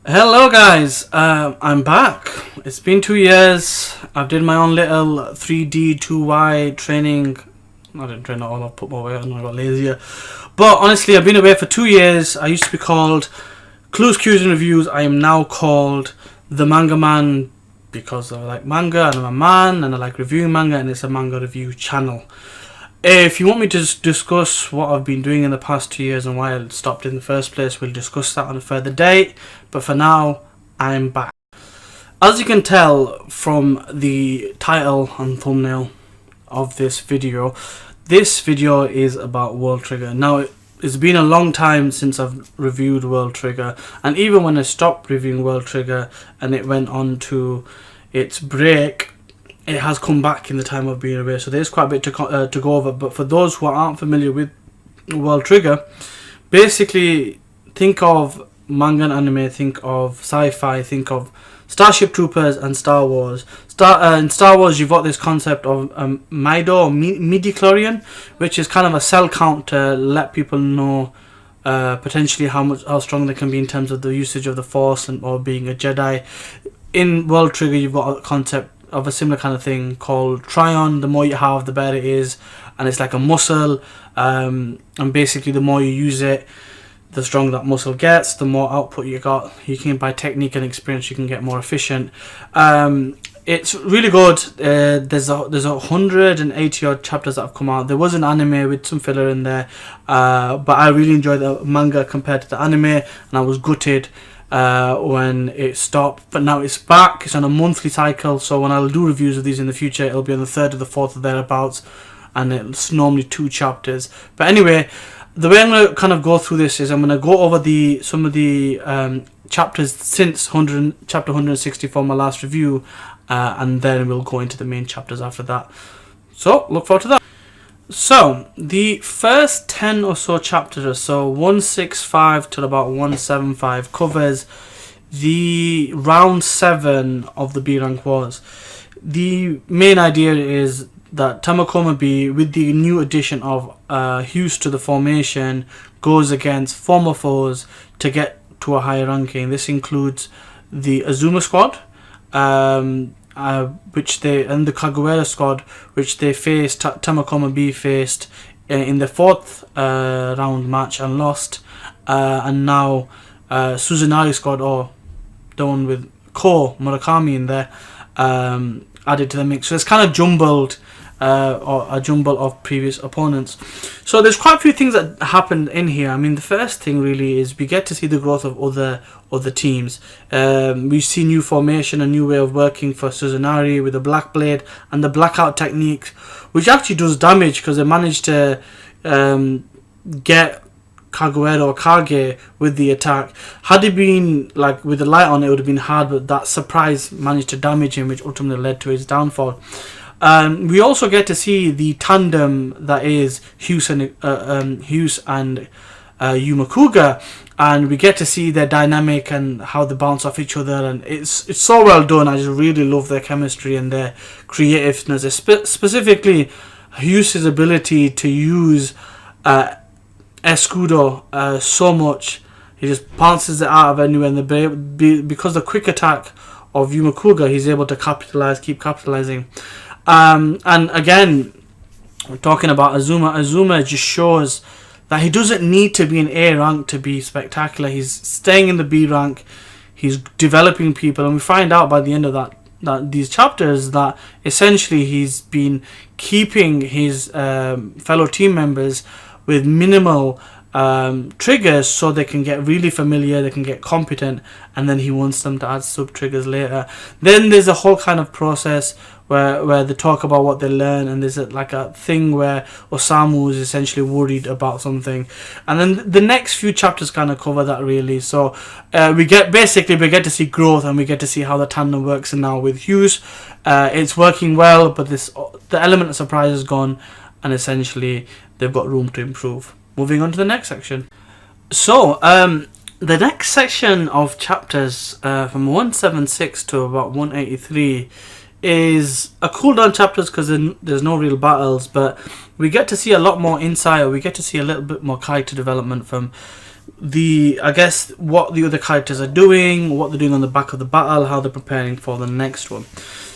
Hello guys, I'm back. It's been 2 years. I've did my own little 3D 2Y training. I didn't train it all, I've put more weight on, I got lazier. But honestly, I've been away for 2 years. I used to be called Clues, Cues and Reviews. I am now called the Manga Man because I like manga and I'm a man and I like reviewing manga, and it's a manga review channel. If you want me to discuss what I've been doing in the past 2 years and why I stopped in the first place, we'll discuss that on a further date. But for now, I'm back. As you can tell from the title and thumbnail of this video is about World Trigger. Now, it's been a long time since I've reviewed World Trigger, and even when I stopped reviewing World Trigger and it went on to its break, it has come back in the time of being away, so there's quite a bit to go over. But for those who aren't familiar with World Trigger, basically think of manga and anime, think of sci-fi, think of Starship Troopers and Star Wars. In Star Wars, you've got this concept of Mido or midi-chlorian, which is kind of a cell count to let people know potentially how strong they can be in terms of the usage of the Force or being a Jedi. In World Trigger, you've got a concept of a similar kind of thing called Tryon. The more you have, the better it is, and it's like a muscle, and basically the more you use it, the stronger that muscle gets, the more output you got. You can, by technique and experience, you can get more efficient. It's really good. There's 180 odd chapters that have come out. There was an anime with some filler in there, but I really enjoyed the manga compared to the anime, and I was gutted when it stopped. But now it's back. It's on a monthly cycle, so when I'll do reviews of these in the future, it'll be on the 3rd or the 4th or thereabouts, and it's normally 2 chapters. But anyway, the way I'm going to kind of go through this is I'm going to go over some of the chapters since chapter 164, my last review, and then we'll go into the main chapters after that. So look forward to that. So the first 10 or so chapters, so 165 till about 175, covers the round 7 of the B rank wars. The main idea is that Tamakoma B, with the new addition of Hughes to the formation, goes against former foes to get to a higher ranking. This includes the Azuma squad, and the Kaguera squad, which they faced. Tamakoma B faced in the 4th round match and lost, and now Suzunari squad, or the one with Ko Murakami in there, added to the mix. So it's kind of jumbled, or a jumble of previous opponents. So there's quite a few things that happened in here. I mean, the first thing really is we get to see the growth of other teams. We see new formation, a new way of working for Suzunari with the Black Blade and the Blackout technique, which actually does damage because they managed to get Kaguera or Kage with the attack. Had it been like with the light on, it would have been hard, but that surprise managed to damage him, which ultimately led to his downfall. We also get to see the tandem that is Hughes and Yumakuga, and we get to see their dynamic and how they bounce off each other, and it's so well done. I just really love their chemistry and their creativeness, specifically Hughes' ability to use Escudo so much. He just bounces it out of anywhere, and because the quick attack of Yumakuga, he's able to keep capitalizing. And again, we're talking about Azuma. Azuma just shows that he doesn't need to be in A rank to be spectacular. He's staying in the B rank. He's developing people, and we find out by the end of these chapters that essentially he's been keeping his fellow team members with minimal triggers so they can get really familiar, they can get competent, and then he wants them to add sub triggers later. Then there's a whole kind of process where they talk about what they learn, and there's like a thing where Osamu is essentially worried about something, and then the next few chapters kind of cover that really. So we get to see growth, and we get to see how the tandem works. And now with Hughes, it's working well, but the element of surprise is gone, and essentially they've got room to improve. Moving on to the next section. So the next section of chapters from 176 to about 183 is a cooldown chapters because there's no real battles, but we get to see a lot more insight, or we get to see a little bit more character development from I guess what the other characters are doing, what they're doing on the back of the battle, how they're preparing for the next one.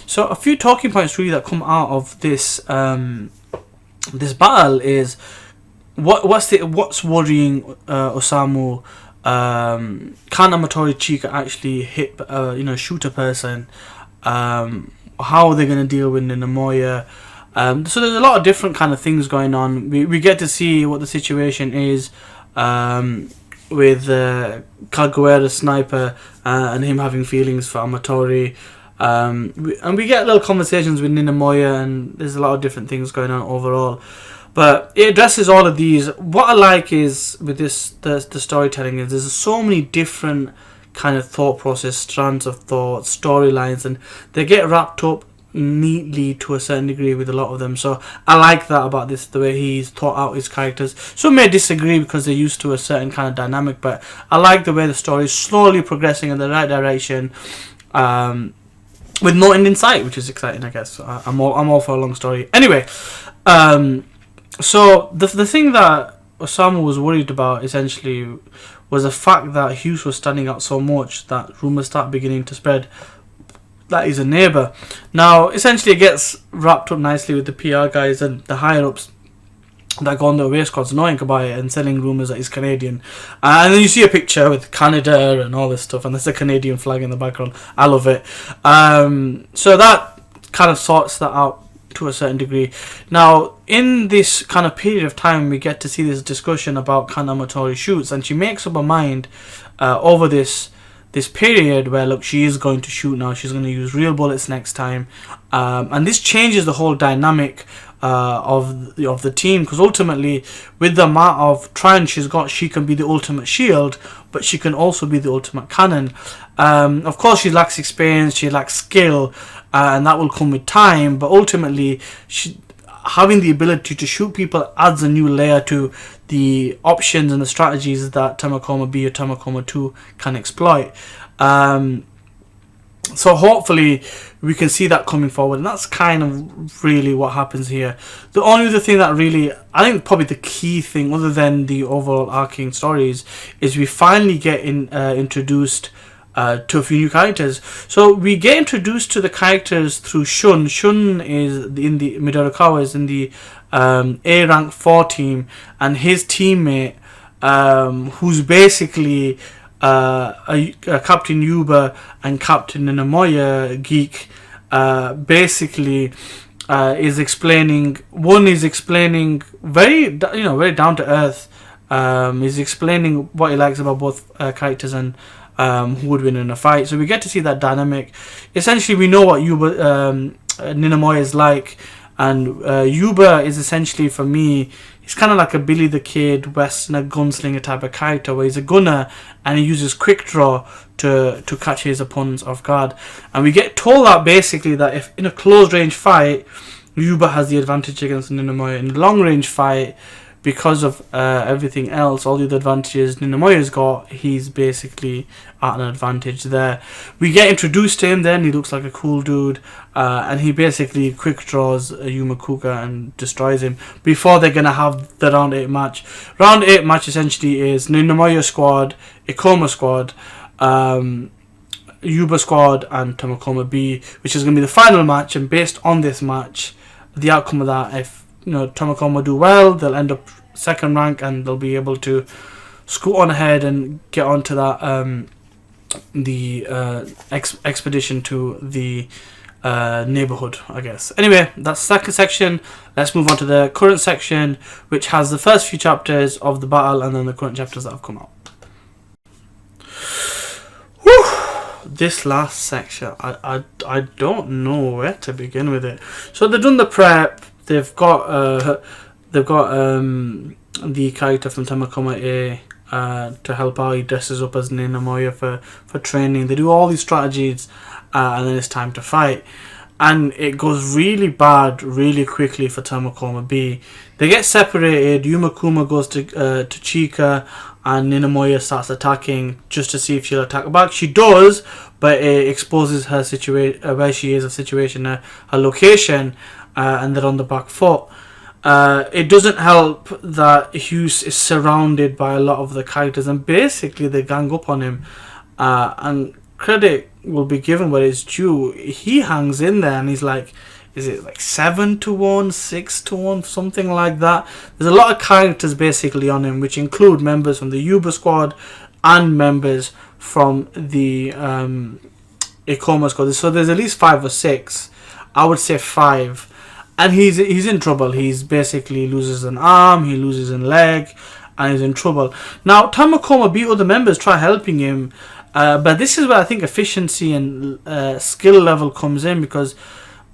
So a few talking points really that come out of this this battle is what's worrying Osamu. Can Amatori Chika actually hit shoot a person? How are they going to deal with Ninamoya? So there's a lot of different kind of things going on. We get to see what the situation is with Kaguera's sniper and him having feelings for Amatori. And we get little conversations with Ninamoya, and there's a lot of different things going on overall. But it addresses all of these. What I like is with this the storytelling is there's so many different kind of thought process, strands of thought, storylines, and they get wrapped up neatly to a certain degree with a lot of them. So I like that about this, the way he's thought out his characters. Some may disagree because they're used to a certain kind of dynamic, but I like the way the story is slowly progressing in the right direction, with no end in sight, which is exciting, I guess. I'm all for a long story. Anyway, so the thing that Osamu was worried about essentially was the fact that Hughes was standing out so much that rumours start beginning to spread that he's a neighbour. Now, essentially it gets wrapped up nicely with the PR guys and the higher-ups that go on the away squads knowing about it and selling rumours that he's Canadian. And then you see a picture with Canada and all this stuff, and there's a Canadian flag in the background. I love it. So that kind of sorts that out to a certain degree. Now, in this kind of period of time, we get to see this discussion about can Amatori shoots, and she makes up her mind over this period where, look, she is going to shoot now. She's going to use real bullets next time, and this changes the whole dynamic of the team, because ultimately, with the amount of trying she's got, she can be the ultimate shield, but she can also be the ultimate cannon. Of course, she lacks experience, she lacks skill, and that will come with time, but ultimately, having the ability to shoot people adds a new layer to the options and the strategies that Tamakoma B or Tamakoma 2 can exploit. So hopefully we can see that coming forward, and that's kind of really what happens here. The only other thing that really, I think probably the key thing, other than the overall arcing stories, is we finally get introduced to a few new characters. So we get introduced to the characters through Shun. Shun is in the Midorikawa is in the A rank 4 team, and his teammate, who's basically a Captain Yuba and Captain Ninamoya geek, basically is explaining. One is explaining very down to earth. He's explaining what he likes about both characters and who would win in a fight. So we get to see that dynamic. Essentially, we know what Ninamoya is like, and Yuba is essentially, for me, he's kind of like a Billy the Kid Westerner gunslinger type of character, where he's a gunner and he uses quick draw to catch his opponents off guard. And we get told that basically that if in a close range fight, Yuba has the advantage against Ninamoya. In a long range fight, because of everything else, all the other advantages Ninamoya's got, he's basically at an advantage there. We get introduced to him then, he looks like a cool dude, and he basically quick draws Yuma Kuka and destroys him before they're going to have the round 8 match. Round 8 match essentially is Ninamoya squad, Ikoma squad, Yuba squad, and Tamakoma B, which is going to be the final match. And based on this match, the outcome of that, if Tamakoma do well, they'll end up second rank and they'll be able to scoot on ahead and get onto that expedition to the neighborhood, I guess. Anyway, that's the second section. Let's move on to the current section, which has the first few chapters of the battle and then the current chapters that have come out. Whew. This last section, I don't know where to begin with it. So they've done the prep. They've got the character from Tamakoma A to help out. He dresses up as Ninamoya for training. They do all these strategies, and then it's time to fight. And it goes really bad really quickly for Tamakoma B. They get separated. Yuma Kuma goes to Chika, and Ninamoya starts attacking just to see if she'll attack back. She does, but it exposes her situation, where she is, her situation, her location, and they're on the back foot. It doesn't help that Hughes is surrounded by a lot of the characters, and basically they gang up on him. And credit will be given where it's due. He hangs in there, and he's like, is it like 7-1, 6-1, something like that? There's a lot of characters basically on him, which include members from the Yuba squad and members from the Ikoma squad. So there's at least 5 or 6. I would say 5. And he's in trouble. He's basically loses an arm, he loses a leg, and he's in trouble. Now, Tamakoma B, other members try helping him, but this is where I think efficiency and skill level comes in, because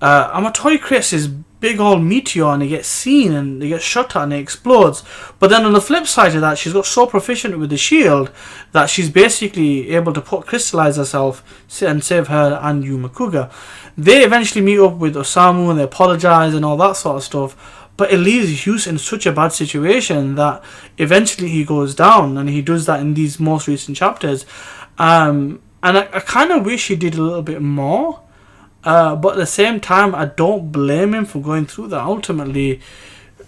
Amatori creates this big old meteor and it gets seen and it gets shot at and it explodes. But then on the flip side of that, she's got so proficient with the shield that she's basically able to crystallize herself and save her and Yu Makuga. They eventually meet up with Osamu and they apologize and all that sort of stuff. But it leaves Hughes in such a bad situation that eventually he goes down, and he does that in these most recent chapters. And I kind of wish he did a little bit more. But at the same time, I don't blame him for going through that. Ultimately,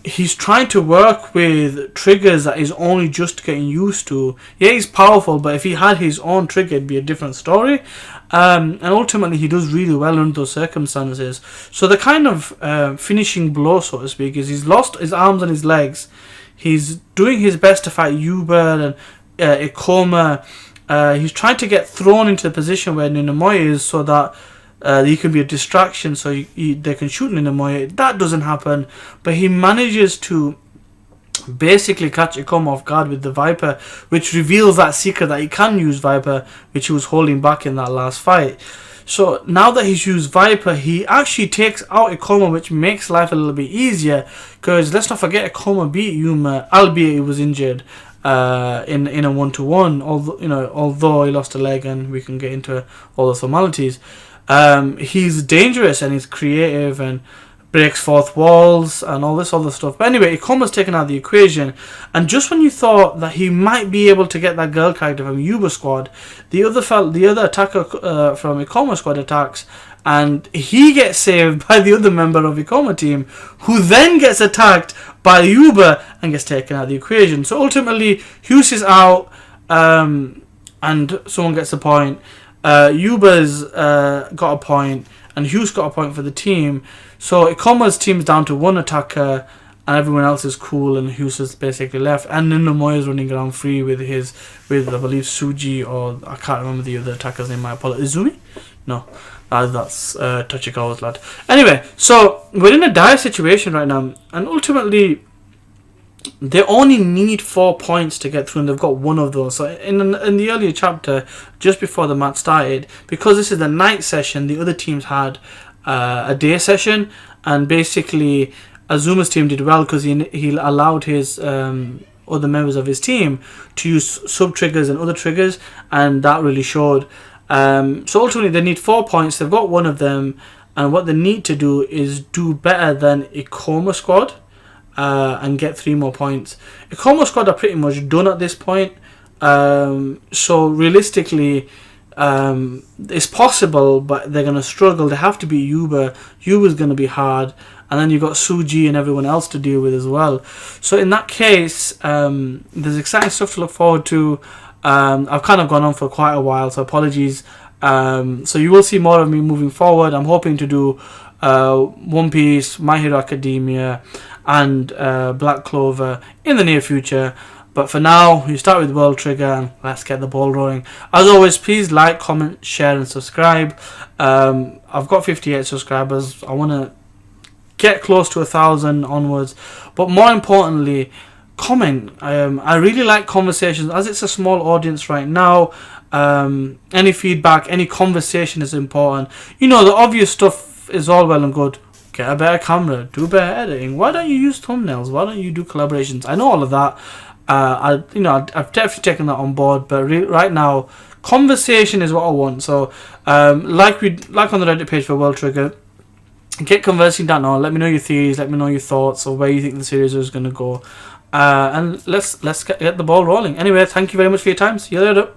he's trying to work with triggers that he's only just getting used to. Yeah, he's powerful, but if he had his own trigger, it'd be a different story. And ultimately, he does really well under those circumstances. So the kind of finishing blow, so to speak, is he's lost his arms and his legs. He's doing his best to fight Yuba and Ikoma. He's trying to get thrown into the position where Ninamoya is, so that he can be a distraction, so they can shoot Ninamoya. That doesn't happen, but he manages to basically catch Ikoma off guard with the Viper, which reveals that secret that he can use Viper, which he was holding back in that last fight. So now that he's used Viper, he actually takes out Ikoma, which makes life a little bit easier, because let's not forget Ikoma beat Yuma, albeit he was injured in a 1-to-1, although he lost a leg, and we can get into all the formalities. He's dangerous and he's creative and breaks fourth walls and all this other stuff. But anyway, Ikoma's taken out of the equation, and just when you thought that he might be able to get that girl character from Yuba squad, the other attacker from Ikoma squad attacks, and he gets saved by the other member of Ikoma team, who then gets attacked by Yuba and gets taken out of the equation. So ultimately, Hughes is out, and someone gets a point. Yuba's got a point, and Hughes got a point for the team. So Ikoma's team's down to 1 attacker, and everyone else is cool, and Hughes is basically left. And Ninamoya is running around free with I believe Suji, or I can't remember the other attacker's name. My apologies. Izumi? No, that's Tachikawa's lad. Anyway, so we're in a dire situation right now, and ultimately they only need 4 points to get through, and they've got 1 of those. So in the earlier chapter, just before the match started, because this is the night session, the other teams had a day session, and basically Azuma's team did well because he allowed his other members of his team to use sub triggers and other triggers, and that really showed. So ultimately they need 4 points. They've got 1 of them, and what they need to do is do better than Ikoma squad. And get 3 more points. Ikoma squad are pretty much done at this point. So realistically, it's possible, but they're going to struggle. They have to beat Yuba. Yuba's going to be hard. And then you've got Suji and everyone else to deal with as well. So in that case, there's exciting stuff to look forward to. I've kind of gone on for quite a while, so apologies. So you will see more of me moving forward. I'm hoping to do One Piece, My Hero Academia, and Black Clover in the near future. But for now, you start with World Trigger, and let's get the ball rolling. As always, please like, comment, share, and subscribe. I've got 58 subscribers. I want to get close to 1,000 onwards. But more importantly, comment. I really like conversations, as it's a small audience right now. Any feedback, any conversation is important. The obvious stuff is all well and good. Get a better camera, do better editing. Why don't you use thumbnails? Why don't you do collaborations? I know all of that. I've definitely taken that on board. But right now, conversation is what I want. So, like on the Reddit page for World Trigger, get conversing down on. Let me know your theories. Let me know your thoughts, or where you think the series is going to go. And let's get the ball rolling. Anyway, thank you very much for your time. See you later.